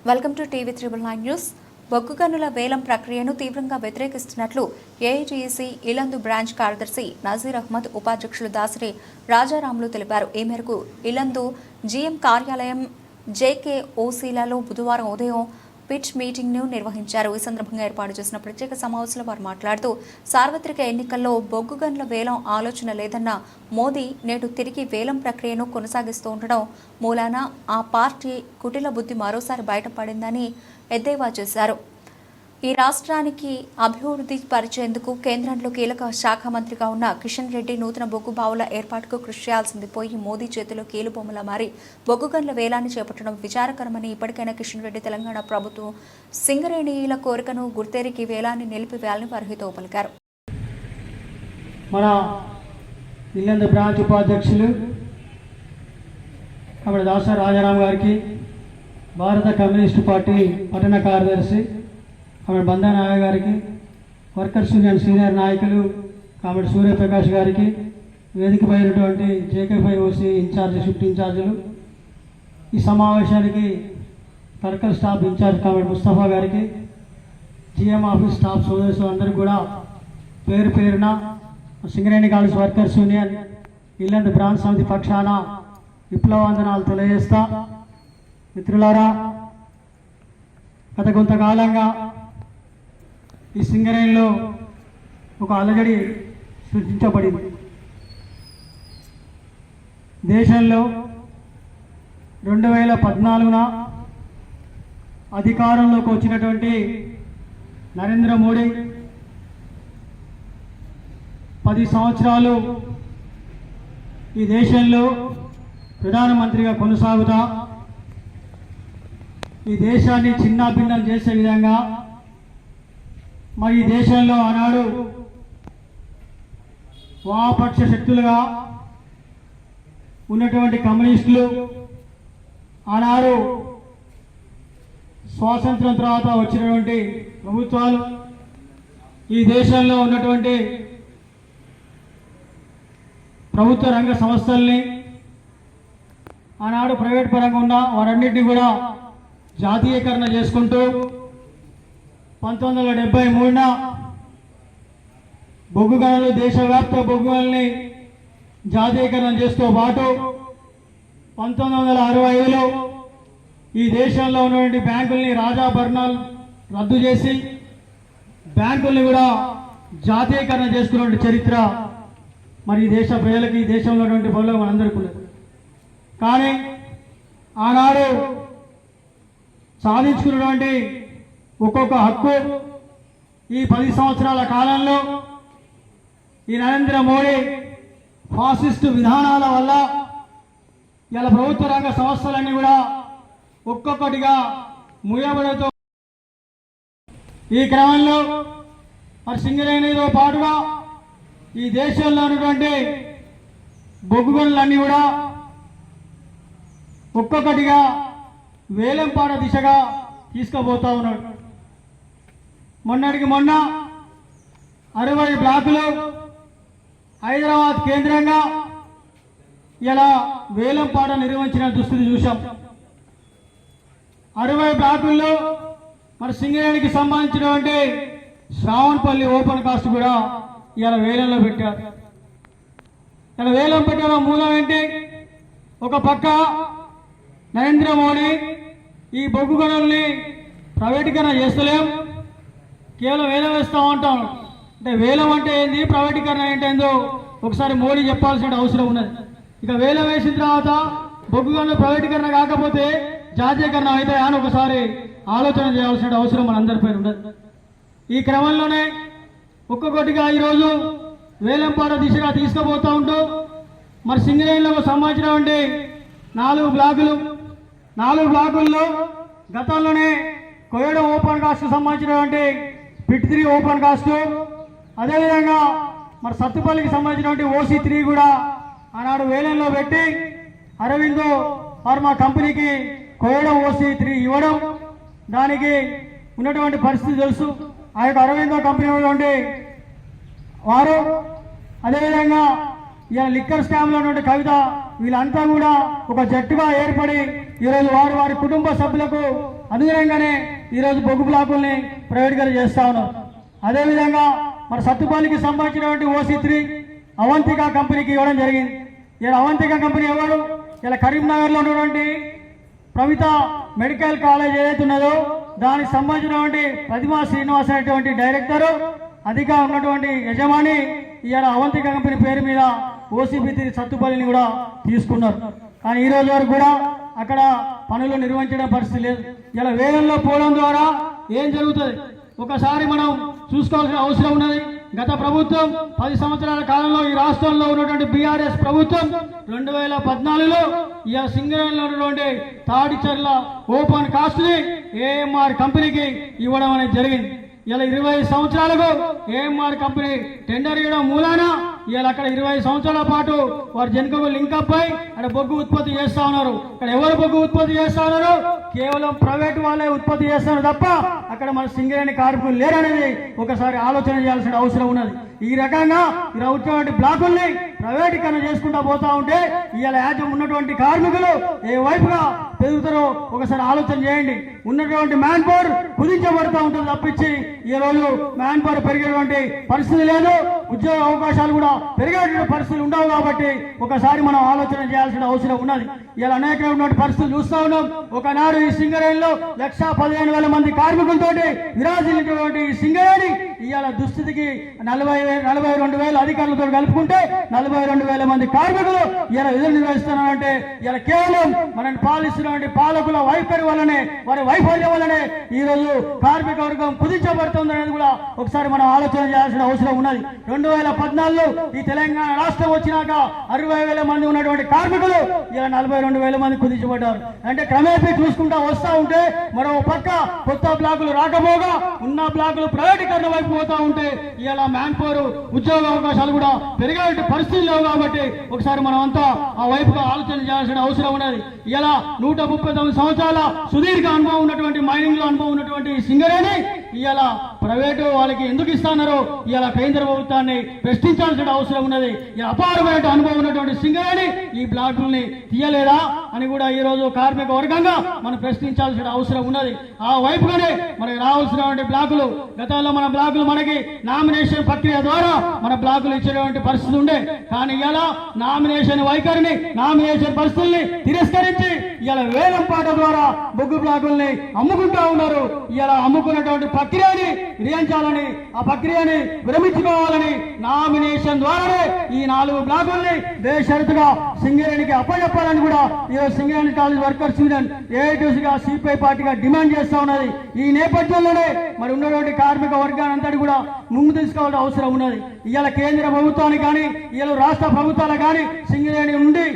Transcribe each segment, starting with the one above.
Welcome to TV 9 news. బొగ్గు గనుల వేలం ప్రక్రియను తీవ్రంగా వ్యతిరేకిస్తున్నట్లు ఏఐటీయూసీ ఇలందు బ్రాంచ్ కార్యదర్శి నజీర్ అహ్మద్, ఉపాధ్యక్షులు దాసరి రాజారాములు తెలిపారు. ఈ మేరకు ఇలందు జీఎం కార్యాలయం జేకేఓసీలలో బుధవారం ఉదయం పిచ్ మీటింగ్ను నిర్వహించారు. ఈ సందర్భంగా ఏర్పాటు చేసిన ప్రత్యేక సమావేశంలో వారు మాట్లాడుతూ సార్వత్రిక ఎన్నికల్లో బొగ్గు గనుల వేలం ఆలోచన లేదన్న మోదీ నేడు తిరిగి వేలం ప్రక్రియను కొనసాగిస్తూ ఉండడం మూలాన ఆ పార్టీ కుటిల బుద్ధి మరోసారి బయటపడిందని ఎద్దేవా చేశారు. ఈ రాష్ట్రానికి అభివృద్ధి పరిచేందుకు కేంద్రంలో కీలక శాఖ మంత్రిగా ఉన్న కిషన్ రెడ్డి నూతన బొగ్గు బావుల ఏర్పాటుకు కృషి చేయాల్సింది పోయి మోదీ చేతిలో కీలుబొమ్మలా మారి బొగ్గు గనుల వేలాన్ని చేపట్టడం విచారకరమని, ఇప్పటికైనా కిషన్ రెడ్డి తెలంగాణ ప్రభుత్వం సింగరేణిల కోరికను గుర్తెరిగి వేలాన్ని నిలిపివేయాలని వారు హితవు పలికారు. మన ఇల్లందు బ్రాంచ్ ఉపాధ్యక్షులు దాసరి రాజారాం గారికి, భారత కమ్యూనిస్టు పార్టీ పట్టణ కార్యదర్శి బందానాయ గారికి, వర్కర్స్ యూనియన్ సీనియర్ నాయకులు కామెడి సూర్యప్రకాష్ గారికి, వేదికపై ఉన్నటువంటి జేకే5ఓసీ ఇన్ఛార్జ్, షిఫ్ట్ ఇన్ఛార్జీలు, ఈ సమావేశానికి circle staff incharge comrade Mustafa గారికి, జిఎం ఆఫీస్ స్టాఫ్ సోదరులు అందరికీ కూడా పేరు పేరున Singareni college workers union Yellandu branch సమితి పక్షాన విప్లవాందనాలు తెలియజేస్తా. మిత్రులారా, గత కొంతకాలంగా ఈ సింగరేణిలో ఒక అలజడి సృష్టించబడింది. దేశంలో 2014 అధికారంలోకి వచ్చినటువంటి నరేంద్ర మోడీ 10 సంవత్సరాలు ఈ దేశంలో ప్రధానమంత్రిగా కొనసాగుతా ఈ దేశాన్ని చిన్నాభిన్నం చేసే విధంగా మరి ఈ దేశంలో ఆనాడు వామపక్ష శక్తులుగా ఉన్నటువంటి కమ్యూనిస్టులు, ఆనాడు స్వాతంత్రం తర్వాత వచ్చినటువంటి ప్రభుత్వాలు, ఈ దేశంలో ఉన్నటువంటి ప్రభుత్వ రంగ సంస్థల్ని ఆనాడు ప్రైవేట్ పరంగా ఉన్న వారన్నిటినీ కూడా జాతీయకరణ చేసుకుంటూ 1973 బొగ్గు గనులు, దేశవ్యాప్త బొగ్గు గనుల్ని జాతీయకరణ చేస్తూ పాటు 1965లో ఈ దేశంలో ఉన్నటువంటి బ్యాంకుల్ని రాజాభరణాలు రద్దు చేసి బ్యాంకుల్ని కూడా జాతీయకరణ చేసుకున్న చరిత్ర మరి ఈ దేశ ప్రజలకి, ఈ దేశంలో ఉన్నటువంటి పనులు మనందరికీ ఉన్నది. కానీ ఆనాడు సాధించుకున్నటువంటి ఒక్కొక్క హక్కు ఈ 10 సంవత్సరాల కాలంలో ఈ నరేంద్ర మోడీ ఫాసిస్టు విధానాల వల్ల ఇలా ప్రభుత్వ రంగ సంస్థలన్నీ కూడా ఒక్కొక్కటిగా ముయ్యబడుతూ, ఈ క్రమంలో మరి సింగరేణితో పాటుగా ఈ దేశంలో ఉన్నటువంటి బొగ్గు గనులన్నీ కూడా ఒక్కొక్కటిగా వేలంపాట దిశగా తీసుకుపోతా ఉన్నాడు. మొన్నటికి మొన్న 60 బ్లాకులు హైదరాబాద్ కేంద్రంగా ఇలా వేలంపాట నిర్వహించిన దుస్థితి చూశాం. 60 బ్లాకుల్లో మరి సింగరేణికి సంబంధించినటువంటి శ్రావణపల్లి ఓపెన్ కాస్ట్ కూడా ఇలా వేలంలో పెట్టారు. ఇలా వేలం పెట్టడం మూలం ఏంటి? ఒక పక్క నరేంద్ర మోడీ ఈ బొగ్గు గనుల్ని ప్రైవేటీకరణ చేస్తలేం, కేవలం వేలం వేస్తూ ఉంటాం. అంటే వేలం అంటే ఏంది, ప్రైవేటీకరణ ఏంటో ఒకసారి మోడీ చెప్పాల్సిన అవసరం ఉన్నది. ఇక వేలం వేసిన తర్వాత బొగ్గు గనులు ప్రైవేటీకరణ కాకపోతే జాతీయకరణ అయితే అని ఒకసారి ఆలోచన చేయాల్సిన అవసరం మనందరిపై ఉన్నది. ఈ క్రమంలోనే ఒక్కొక్కటిగా ఈరోజు వేలంపాట దిశగా తీసుకుపోతూ ఉంటూ మరి సింగరేణిలకు సంబంధించినటువంటి 4 బ్లాకులు, 4 బ్లాకుల్లో గతంలోనే కోయడం ఓపెన్ కాస్ట్ సంబంధించినటువంటి పిట్ 3 ఓపెన్ కాస్ట్, అదేవిధంగా మరి సత్తుపల్లికి సంబంధించినటువంటి OC3 కూడా ఆనాడు వేలంలో పెట్టి అరవిందో ఫార్మా కంపెనీకి కోయడం OC3 ఇవ్వడం, దానికి ఉన్నటువంటి పరిస్థితి తెలుసు. ఆ యొక్క అరవిందో కంపెనీ ఉన్నటువంటి వారు, అదేవిధంగా ఇలా లిక్కర్ స్కామ్లో ఉన్నటువంటి కవిత, వీళ్ళంతా కూడా ఒక జట్టుగా ఏర్పడి ఈరోజు వారి కుటుంబ సభ్యులకు అనుగుణంగానే ఈరోజు బొగ్గు బ్లాకుల్ని ప్రైవేట్గా చేస్తా ఉన్నారు. అదేవిధంగా మన సత్తుపల్లికి సంబంధించినటువంటి OC3 అవంతిక కంపెనీకి ఇవ్వడం జరిగింది. ఇలా అవంతిక కంపెనీ ఎవరు? ఇలా కరీంనగర్లో ఉన్నటువంటి ప్రమిత మెడికల్ కాలేజ్ ఏదైతే ఉన్నదో దానికి సంబంధించినటువంటి ప్రతిమా శ్రీనివాస్ అనేటువంటి డైరెక్టరు, అధిక ఉన్నటువంటి యజమాని ఇవాళ అవంతిక కంపెనీ పేరు మీద OCB3 సత్తుపల్లిని కూడా తీసుకున్నారు. కానీ ఈ రోజు వరకు కూడా అక్కడ పనులు నిర్వహించడం పరిస్థితి లేదు. ఇలా వేలల్లో పోవడం ద్వారా ఏం జరుగుతుంది ఒకసారి మనం చూసుకోవాల్సిన అవసరం ఉన్నది. గత ప్రభుత్వం 10 సంవత్సరాల కాలంలో ఈ రాష్ట్రంలో ఉన్నటువంటి BRS ప్రభుత్వం 2014లో ఈ సింగరేణిలో ఉన్నటువంటి తాడిచర్ల ఓపెన్ కాస్ట్ని AMR కంపెనీకి ఇవ్వడం అనేది జరిగింది. ఇలా 20 సంవత్సరాలకు AMR కంపెనీ టెండర్ ఇవ్వడం మూలాన ఇలా అక్కడ 20 సంవత్సరాల పాటు వారు జనకకు లింకప్ అయి అక్కడ బొగ్గు ఉత్పత్తి చేస్తా ఉన్నారు. ఇక్కడ ఎవరు బొగ్గు ఉత్పత్తి చేస్తా ఉన్నారు? కేవలం ప్రైవేట్ వాళ్ళే ఉత్పత్తి చేస్తున్నారు తప్ప అక్కడ మన సింగరేణి కార్మికులు లేరనేది ఒకసారి ఆలోచన చేయాల్సిన అవసరం ఉన్నది. ఈ రకంగా ఇక్కడ ఉన్నటువంటి బ్లాకుల్ని ప్రైవేటీకరణ చేసుకుంటా పోతా ఉంటే ఇవాళ యాజం ఉన్నటువంటి కార్మికులు ఏ వైపుగా పెరుగుతారో ఒకసారి ఆలోచన చేయండి. ఉన్నటువంటి మ్యాన్ పవర్ కుదించబడుతూ ఉంటుంది తప్పించి ఈ రోజు మ్యాన్ పవర్ పెరిగేటువంటి పరిస్థితి లేదు, ఉద్యోగ అవకాశాలు కూడా పెరిగేటువంటి పరిస్థితులు ఉండవు. కాబట్టి ఒకసారి మనం ఆలోచన చేయాల్సిన అవసరం ఉన్నది. ఇలా అనేకమైనటువంటి పరిస్థితులు చూస్తూ ఉన్నాం. ఒకనాడు ఈ సింగరేణిలో 1,15,000 మంది కార్మికులతోటి విరాజిల్లినటువంటి ఈ సింగరేణి ఇవాళ దుస్థితికి 42,000 అధికారులతో కలుపుకుంటే 42,000 మంది కార్మికులు ఇలా విధులు నిర్వహిస్తున్నారంటే ఇలా కేవలం మనల్ని పాలిస్తున్నటువంటి పాలకుల వైఖరి వల్లనే, వారి వైఫల్యం వల్లనే ఈ రోజు కార్మిక వర్గం కుదించబడుతుంది అనేది కూడా ఒకసారి మనం ఆలోచన చేయాల్సిన అవసరం ఉన్నది. 2014లో ఈ తెలంగాణ రాష్ట్రం వచ్చినాక 60,000 మంది ఉన్నటువంటి కార్మికులు ఇలా 42,000 మంది కుదించబడ్డారు. అంటే క్రమేపీ చూసుకుంటా వస్తా ఉంటే మరో పక్క కొత్త బ్లాకులు రాకపోగా ఉన్న బ్లాకులు ప్రైవేటీకరణ వైపు పోతా ఉంటే ఇలా మ్యాన్ పవర్ ఉద్యోగ అవకాశాలు కూడా పెరిగే పరిస్థితులు లేవు. కాబట్టి ఒకసారి మనం అంతా ఆ వైపుగా ఆలోచన చేయాల్సిన అవసరం ఉన్నది. ఇలా 139 సంవత్సరాల సుదీర్ఘ అనుభవం ఉన్నటువంటి మైనింగ్ లో అనుభవం ఉన్నటువంటి సింగరేణి ఇలా ప్రైవేటు వాళ్ళకి ఎందుకు ఇస్తున్నారో ఇలా కేంద్ర ప్రభుత్వాన్ని ప్రశ్నించాల్సిన అవసరం ఉన్నది. అపారమైన అనుభవం ఉన్నటువంటి సింగరేణి ఈ బ్లాకుల్ని తీయలేదా అని కూడా ఈ రోజు కార్మిక వర్గంగా మనం ప్రశ్నించాల్సిన అవసరం ఉన్నది. ఆ వైపుగానే మనకి రావాల్సినటువంటి బ్లాకులు, గతంలో మన బ్లాకులు మనకి నామినేషన్ ప్రక్రియ ద్వారా మన బ్లాకులు ఇచ్చేటువంటి పరిస్థితి ఉండే. కానీ ఇలా నామినేషన్ వైఖరిని, నామినేషన్ పరిస్థితుల్ని తిరస్కరించి ఇలా వేలం పాట ద్వారా బొగ్గు బ్లాకుల్ని అమ్ముకుంటా ఉన్నారు. ఇలా అమ్ముకున్నటువంటి ప్రక్రియని విరమించాలని, ఆ ప్రక్రియని విరమించుకోవాలని నామినేషన్ ద్వారానే ఈ 4 బ్లాకుల్ని బేషరతుగా సింగరేణికి అప్పచెప్పాలని కూడా ఈరోజు సింగరేణి కాలేజ్ వర్కర్స్ యూనియన్ ఏఐటీసీగా సిపిఐ పార్టీగా డిమాండ్ చేస్తా ఉన్నది. ఈ నేపథ్యంలోనే మరి ఉన్నటువంటి కార్మిక వర్గాన్ని అంతటి కూడా ముందు తీసుకోవాల్సిన అవసరం ఉన్నది. ఇవాళ కేంద్ర ప్రభుత్వానికి కానీ ఇవాళ రాష్ట్ర ప్రభుత్వాలు కానీ సింగరేణి నుండి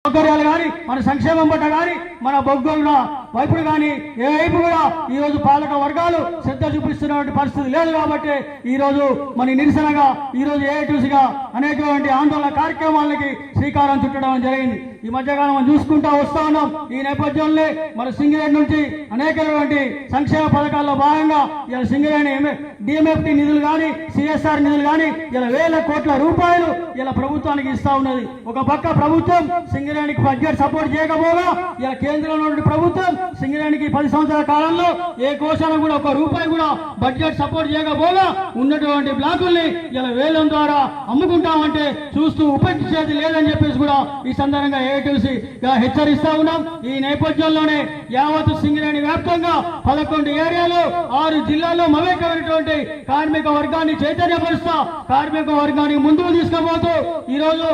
సౌకర్యాలు కానీ మన సంక్షేమం పట్ల కానీ మన బొగ్గుల వైపుడు కానీ ఏ వైపు కూడా ఈ రోజు పాలక వర్గాలు శ్రద్ధ చూపిస్తున్నటువంటి పరిస్థితి లేదు. కాబట్టి ఈ రోజు మన నిరసనగా ఈ రోజు ఏఐటీసీగా అనేకటువంటి ఆందోళన కార్యక్రమాలకి శ్రీకారం చుట్టడం జరిగింది. ఈ మధ్యకాలం మనం చూసుకుంటా వస్తా ఉన్నాం. ఈ నేపథ్యంలో మన సింగరేణి నుంచి అనేకటువంటి సంక్షేమ పథకాల్లో భాగంగా ఇలా సింగరేణి DMFT నిధులు కానీ CSR నిధులు కానీ ఇలా వేల కోట్ల రూపాయలు ఇలా ప్రభుత్వానికి ఇస్తా ఉన్నది. ఒక పక్క ప్రభుత్వం సింగరేణికి బడ్జెట్ సపోర్ట్ చేయకపోగా ఇలా కేంద్రంలో ప్రభుత్వం సింగరేణికి 10 సంవత్సరాల కాలంలో ఏ కోశాన కూడా 1 రూపాయి కూడా బడ్జెట్ సపోర్ట్ చేయకపోగా ఉన్నటువంటి బ్లాకుల్ని ఇలా వేలం ద్వారా అమ్ముకుంటామంటే చూస్తూ ఉపేక్షించేది లేదని చెప్పేసి కూడా ఈ సందర్భంగా ఏఐటీసీగా హెచ్చరిస్తా ఉన్నాం. ఈ నేపథ్యంలోనే యావత్ సింగరేణి వ్యాప్తంగా 11 ఏరియాలో 6 జిల్లాల్లో మమేకమైనటువంటి కార్మిక వర్గాన్ని చైతన్యపరుస్తా, కార్మిక వర్గాన్ని ముందుకు తీసుకుపోతూ ఈ రోజు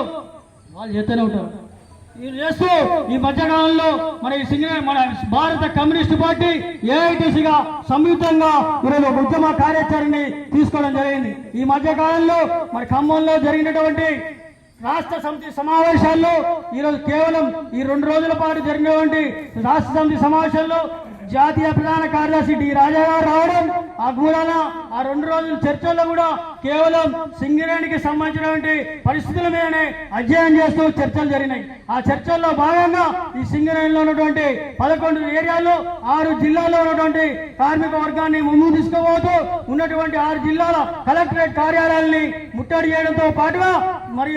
వాళ్ళు చేస్తూనే ఉంటారు. చేస్తూ ఈ మధ్యకాలంలో మన భారత కమ్యూనిస్టు పార్టీ ఏఐటీసీగా సంయుక్తంగా ఈరోజు ఒక ఉద్యమ కార్యాచరణని తీసుకోవడం జరిగింది. ఈ మధ్యకాలంలో మరి ఖమ్మంలో జరిగినటువంటి రాష్ట్ర సమితి సమావేశాల్లో ఈరోజు కేవలం ఈ 2 రోజుల పాటు జరిగినటువంటి రాష్ట్ర సమితి సమావేశాల్లో జాతీయ ప్రధాన కార్యదర్శి డి రాజా గారు రావడం, ఆ కూడా ఆ 2 రోజుల చర్చల్లో కూడా కేవలం సింగరేణికి సంబంధించినటువంటి పరిస్థితుల మీదనే అధ్యయనం చేస్తూ చర్చలు జరిగినాయి. ఆ చర్చల్లో భాగంగా ఈ సింగరేణిలో ఉన్నటువంటి 11 ఏరియాల్లో 6 జిల్లాల్లో ఉన్నటువంటి కార్మిక వర్గాన్ని ముందుకు తీసుకుపోతూ ఉన్నటువంటి 6 జిల్లాల కలెక్టరేట్ కార్యాలయాల్ని ముట్టడి చేయడంతో పాటుగా మరి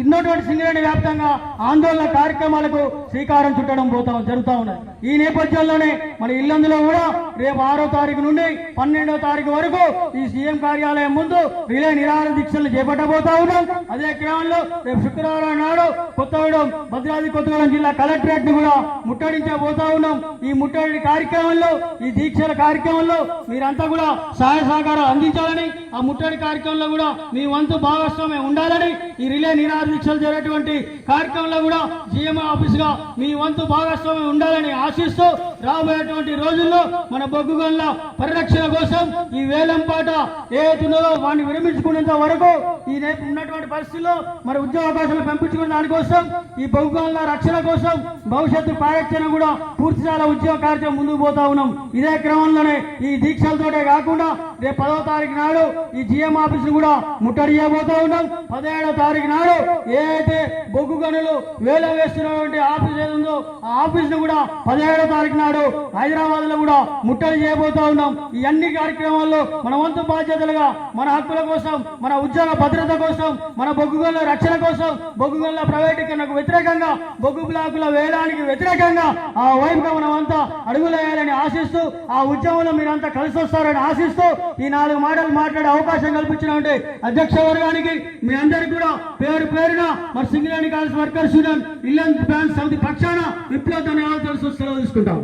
ఉన్నటువంటి సింగరేణి వ్యాప్తంగా ఆందోళన కార్యక్రమాలకు శ్రీకారం చుట్టడం జరుగుతూ ఉన్నది. ఈ నేపథ్యంలోనే మన ఇల్లందులో కూడా రేపు 6వ తారీఖు నుండి 12వ తారీఖు వరకు ఈ సీఎం కార్యాలయం ముందు రిలే నిరాహార దీక్షలు చేపట్టబోతా ఉన్నాం. అదే క్రమంలో రేపు శుక్రవారం నాడు కొత్తగూడెం భద్రాద్రి కొత్తగూడెం జిల్లా కలెక్టరేట్ ని కూడా ముట్టడించబోతా ఉన్నాం. ఈ ముట్టడి కార్యక్రమంలో ఈ దీక్షల కార్యక్రమంలో మీరంతా కూడా సహాయ సహకారాలు అందించాలని, ఆ ముట్టడి కార్యక్రమంలో కూడా మీ వంతు భాగస్వామ్యం ఉండాలని, ఈ రిలే నిరాహార దీక్షలు జరిగేటువంటి కార్యక్రమంలో కూడా జిఎంఓ ఆఫీస్ గా మీ వంతు భాగస్వామ్యం ఉండాలని ఆశిస్తూ రాబోయేటువంటి రోజుల్లో మన బొగ్గు గనుల పరిరక్షణ కోసం ఈ వేలంపాట ఏదైతుందో వాటిని విరమించుకునేంత వరకు ఈ ఉన్నటువంటి పరిస్థితుల్లో మరి ఉద్యోగావకాశాలు పెంపించుకునే దానికోసం ఈ బొగ్గు గనుల రక్షణ కోసం భవిష్యత్తు కార్యాచరణ కూడా పూర్తిస్థాయిలో ఉద్యోగ కార్యక్రమం ముందుకు పోతా ఉన్నాం. ఇదే క్రమంలోనే ఈ దీక్షలతోటే కాకుండా రేపు 10వ తారీఖు నాడు ఈ జిఎం ఆఫీస్ కూడా ముట్టడి చేయబోతా ఉన్నాం. 17వ తారీఖు నాడు ఏదైతే బొగ్గు గనులు వేలం వేస్తున్నటువంటి ఆఫీస్ ఏదో ఆ ఆఫీస్ ను కూడా 17వ తారీఖు నాడు హైదరాబాద్ లో కూడా ముట్టడి చేయబోతా ఉన్నాం. ఈ అన్ని కార్యక్రమాల్లో మన వంతు బాధ్యతలుగా మన హక్కుల కోసం, మన ఉద్యోగ భద్రత కోసం, మన బొగ్గు గనుల రక్షణ కోసం, బొగ్గు గనుల ప్రైవేటీకరణకు వ్యతిరేకంగా, బొగ్గు బ్లాకుల వేలానికి వ్యతిరేకంగా ఆ వైపుగా మనం అంతా అడుగులేయాలని ఆశిస్తూ, ఆ ఉద్యమంలో మీరంతా కలిసి వస్తారని ఆశిస్తూ ఈ 4 మాటలు మాట్లాడే అవకాశం కల్పించినటువంటి అధ్యక్ష వర్గానికి మీ అందరికీ కూడా పేరు పేరున మరి Singareni college workers union Yellandu branch సమితి పక్షాన విప్లవ ధన్యవాదాలు సెలవు తీసుకుంటాం.